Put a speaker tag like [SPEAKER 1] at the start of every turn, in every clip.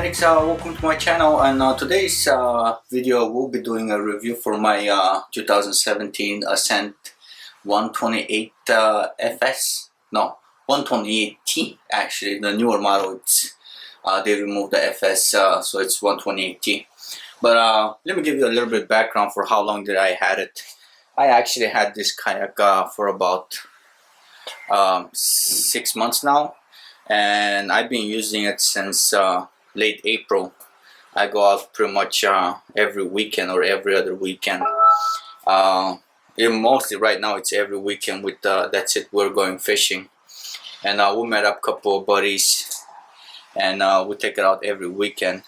[SPEAKER 1] Addicts, welcome to my channel, and today's video we'll be doing a review for my 2017 Ascent 128 FS. No, 128T actually, the newer model. It's they removed the FS, so it's 128T. But let me give you a little bit of background for how long did I had it. I actually had this kayak for about 6 months now, and I've been using it since late April. I go out pretty much every weekend or every other weekend. Mostly right now it's every weekend with that's it, we're going fishing. And we met up a couple of buddies, and we take it out every weekend.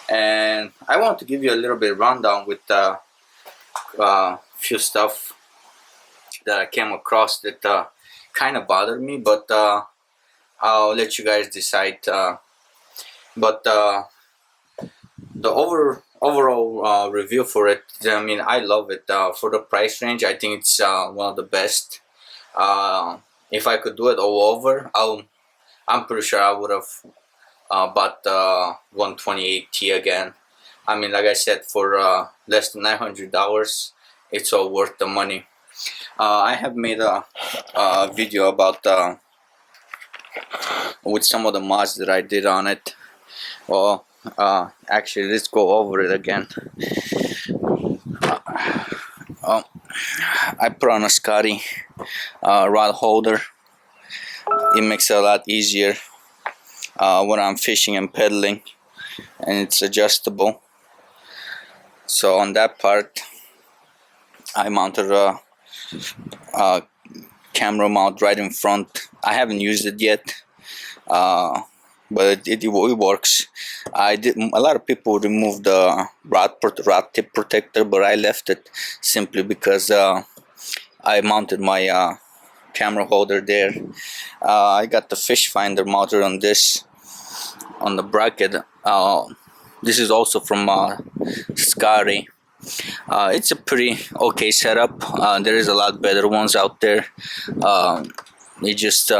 [SPEAKER 1] And I want to give you a little bit of rundown with few stuff that I came across that kind of bothered me, but I'll let you guys decide. But the overall review for it, I mean, I love it. For the price range, I think it's one of the best. If I could do it all over, I'm pretty sure I would have bought the 128T again. I mean, like I said, for less than $900, it's all worth the money. I have made a video about with some of the mods that I did on it. Well, actually, let's go over it again. I put on a Scotty rod holder. It makes it a lot easier when I'm fishing and pedaling, and it's adjustable. So on that part, I mounted a camera mount right in front. I haven't used it yet, but it works. A lot of people remove the rod tip protector, but I left it simply because I mounted my camera holder there. I got the fish finder mounted on this, on the bracket. This is also from Scotty. It's a pretty okay setup. There is a lot better ones out there. It just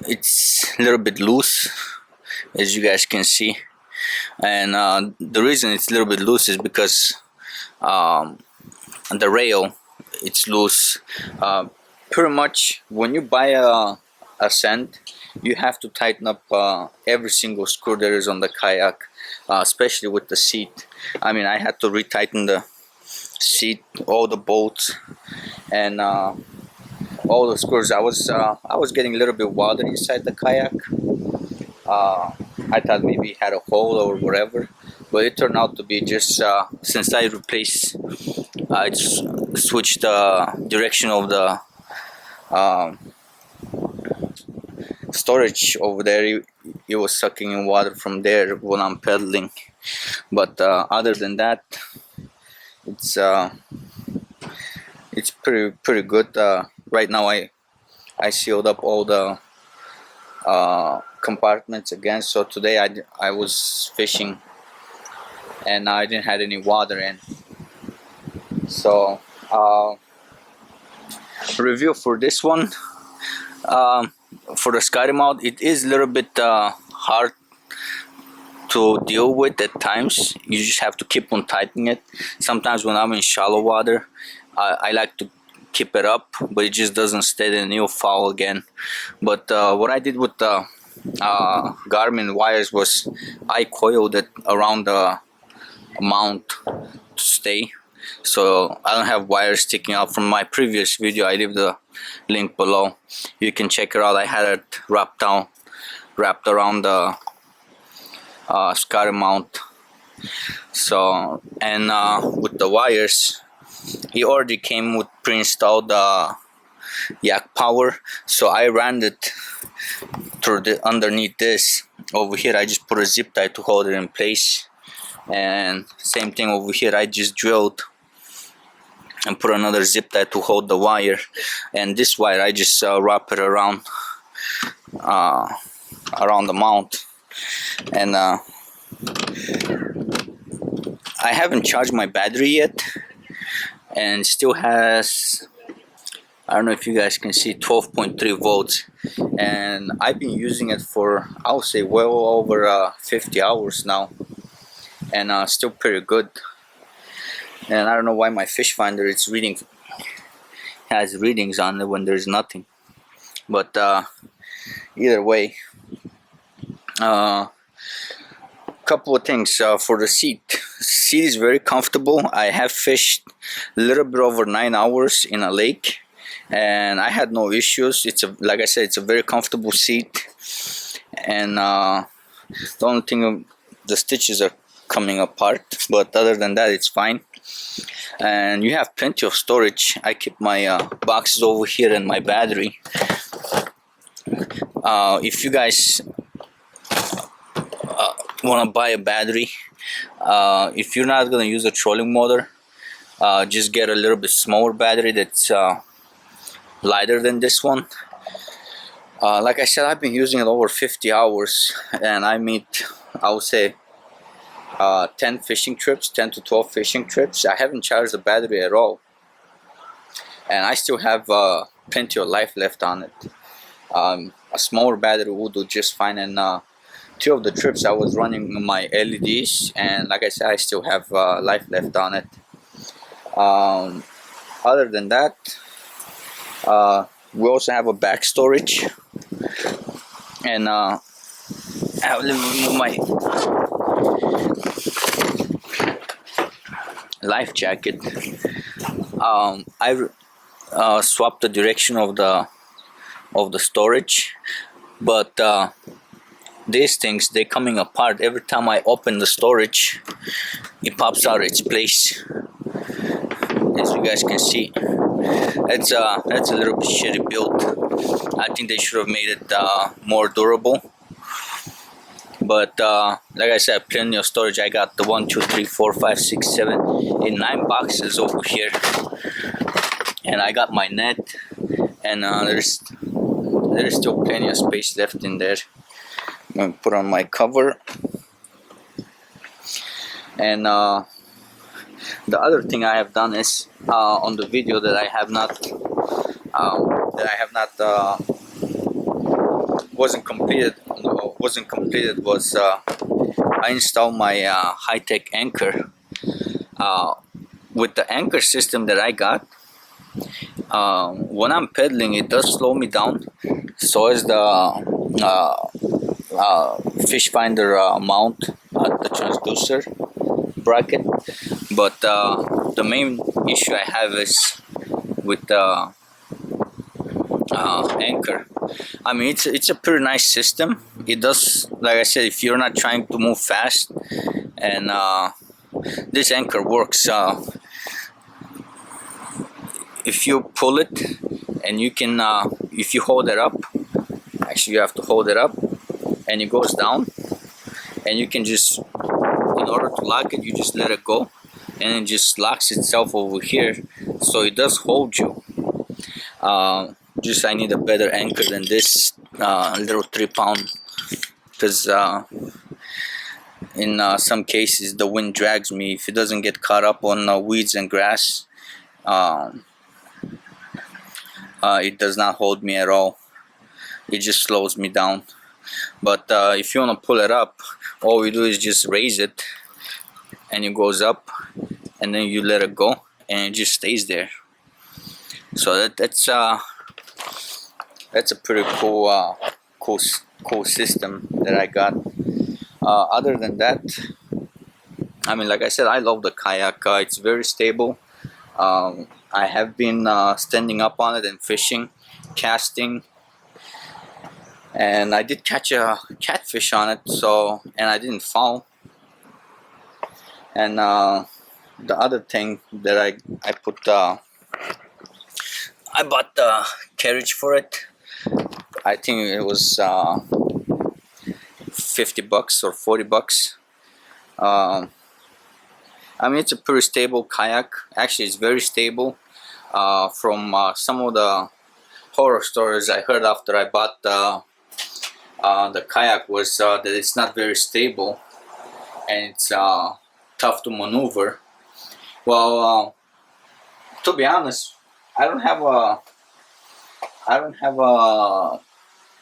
[SPEAKER 1] it's a little bit loose, as you guys can see, and the reason it's a little bit loose is because the rail, it's loose. Pretty much when you buy a Ascent, you have to tighten up every single screw there is on the kayak, especially with the seat. I mean, I had to retighten the seat, all the bolts, and all the screws. I was getting a little bit water inside the kayak. I thought maybe it had a hole or whatever, but it turned out to be just since I switched the direction of the storage over there. It was sucking in water from there when I'm pedaling. But other than that, it's pretty good. Right now I sealed up all the compartments again. So today I was fishing and I didn't have any water in. So review for this one. For the Scotty mount, it is a little bit hard to deal with at times. You just have to keep on tightening it. Sometimes when I'm in shallow water, I like to keep it up, but it just doesn't stay, and you'll fall again. But what I did with the Garmin wires was I coiled it around the mount to stay, so I don't have wires sticking out. From my previous video, I leave the link below. You can check it out. I had it wrapped around the Scotty mount. So, and with the wires, it already came with pre-installed yak power, so I ran it through underneath this. Over here I just put a zip tie to hold it in place, and same thing over here. I just drilled and put another zip tie to hold the wire, and this wire I just wrap it around the mount. And I haven't charged my battery yet, and still has I don't know if you guys can see, 12.3 volts, and I've been using it for, I would say, well over 50 hours now, and still pretty good. And I don't know why my fish finder has readings on it when there's nothing, but either way, couple of things. For the seat is very comfortable. I have fished a little bit over 9 hours in a lake, and I had no issues. Like I said, it's a very comfortable seat, and the only thing, the stitches are coming apart, but other than that, it's fine. And you have plenty of storage. I keep my boxes over here and my battery. If you guys want to buy a battery, if you're not going to use a trolling motor, just get a little bit smaller battery that's lighter than this one. Like I said, I've been using it over 50 hours, and I meet, I would say, 10 to 12 fishing trips. I haven't charged the battery at all, and I still have plenty of life left on it. A smaller battery will do just fine, and 2 of the trips I was running my LEDs, and like I said, I still have life left on it. Other than that, we also have a back storage, and I'll remove my life jacket. I swapped the direction of the storage, but these things, they're coming apart. Every time I open the storage, it pops out its place, as you guys can see. That's a little bit shitty build. I think they should have made it more durable, but like I said, plenty of storage. I got the 1, 2, 3, 4, 5, 6, 7, 8, 9 boxes over here, and I got my net, and there's still plenty of space left in there. I'm going to put on my cover. And the other thing I have done is, on the video that I have not wasn't completed was I installed my high-tech anchor. With the anchor system that I got, when I'm pedaling, it does slow me down. So is the fish finder mount at the transducer bracket. But the main issue I have is with the anchor. I mean, it's a pretty nice system. It does, like I said, if you're not trying to move fast, and this anchor works. If you pull it, and you can, if you hold it up, actually you have to hold it up, and it goes down, and you can just, in order to lock it, you just let it go, and it just locks itself over here, so it does hold you. Just I need a better anchor than this little 3-pound, because in some cases the wind drags me. If it doesn't get caught up on weeds and grass, it does not hold me at all. It just slows me down. But if you want to pull it up, all you do is just raise it, and it goes up, and then you let it go, and it just stays there. So that's a pretty cool system that I got. Other than that, I mean, like I said, I love the kayak. It's very stable. I have been standing up on it and fishing, casting, and I did catch a catfish on it, and I didn't fall. And the other thing that I put, I bought the carriage for it. I think it was $50 or $40. I mean, it's a pretty stable kayak. Actually, it's very stable. From some of the horror stories I heard after I bought the kayak was that it's not very stable, and it's tough to maneuver. Well, to be honest, I don't have I don't have a.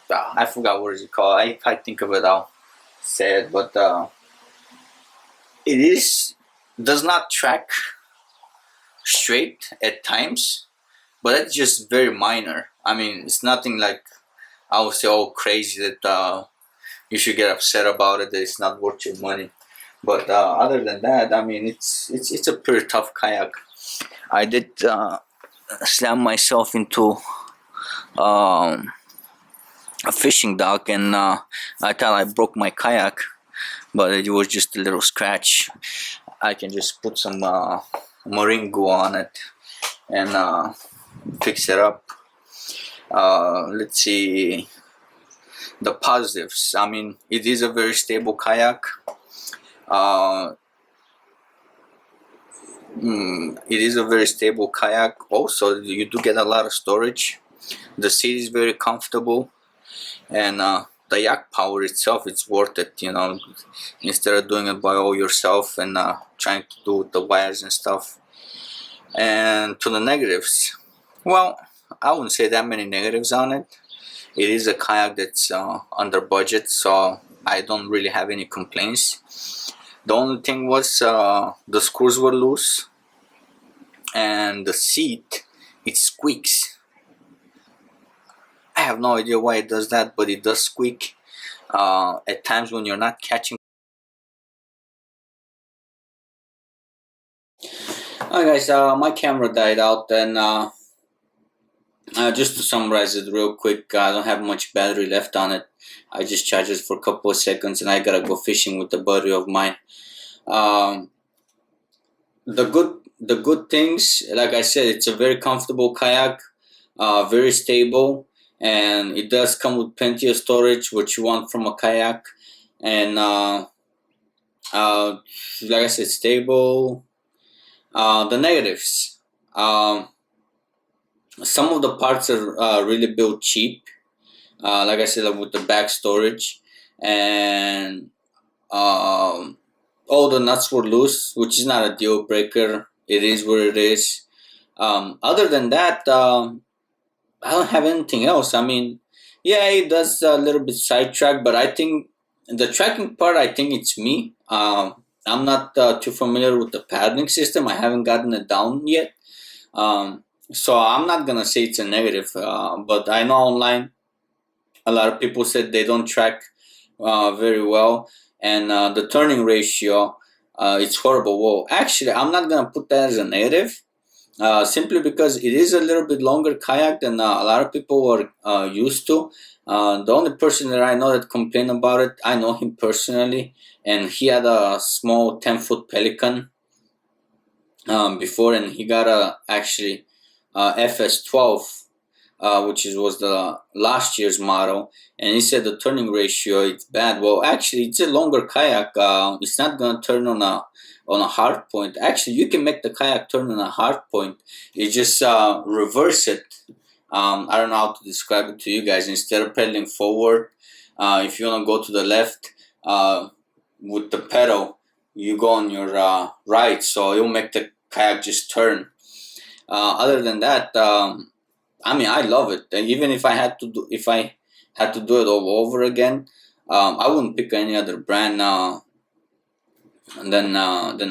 [SPEAKER 1] I forgot what is it called. If I think of it, I'll say it. But it is does not track straight at times, but that's just very minor. I mean, it's nothing like I would say all crazy that you should get upset about it. That it's not worth your money. But other than that, I mean, it's a pretty tough kayak. I did slam myself into um, a fishing dock, and I thought I broke my kayak, but it was just a little scratch. I can just put some marine glue on it and fix it up. Let's see the positives. I mean, it is a very stable kayak. It is a very stable kayak. Also, you do get a lot of storage. The seat is very comfortable, and the yak power itself, it's worth it. You know, instead of doing it by all yourself and trying to do the wires and stuff. And to the negatives, well, I wouldn't say that many negatives on it. It is a kayak that's under budget, so I don't really have any complaints. The only thing was the screws were loose, and the seat, it squeaks. I have no idea why it does that, but it does squeak at times when you're not catching. Alright guys, my camera died out, and just to summarize it real quick, I don't have much battery left on it. I just charged it for a couple of seconds, and I gotta go fishing with a buddy of mine. The good things, like I said, it's a very comfortable kayak, very stable, and it does come with plenty of storage, what you want from a kayak. And like I said, stable. The negatives. Some of the parts are really built cheap. Like I said, with the back storage, and all the nuts were loose, which is not a deal breaker. It is what it is. Other than that, I don't have anything else. I mean, yeah, it does a little bit sidetrack, but I think the tracking part, I think it's me. I'm not too familiar with the paddling system. I haven't gotten it down yet. So I'm not gonna say it's a negative, but I know online a lot of people said they don't track very well, and the turning ratio, it's horrible. Well, actually, I'm not gonna put that as a negative, simply because it is a little bit longer kayak than a lot of people are used to. The only person that I know that complained about it, I know him personally, and he had a small 10-foot Pelican before, and he got a actually FS12, which was the last year's model, and he said the turning ratio it's bad. Well, actually, it's a longer kayak. It's not gonna turn on a hard point. Actually, you can make the kayak turn on a hard point. You just reverse it. I don't know how to describe it to you guys. Instead of pedaling forward, if you want to go to the left with the pedal, you go on your right, so it'll make the kayak just turn. Other than that, I mean, I love it. And even if I had to do it all over again, I wouldn't pick any other brand than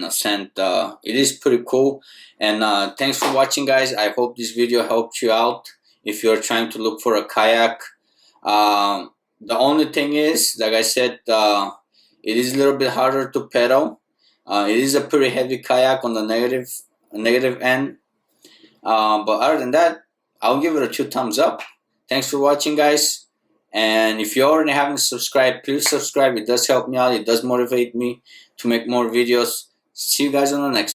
[SPEAKER 1] Ascent. It is pretty cool. And thanks for watching, guys. I hope this video helped you out if you're trying to look for a kayak. The only thing is, like I said, it is a little bit harder to pedal. It is a pretty heavy kayak on the negative end. But other than that, I'll give it a 2 thumbs up. Thanks for watching, guys. And if you already haven't subscribed, please subscribe. It does help me out. It does motivate me to make more videos. See you guys on the next one.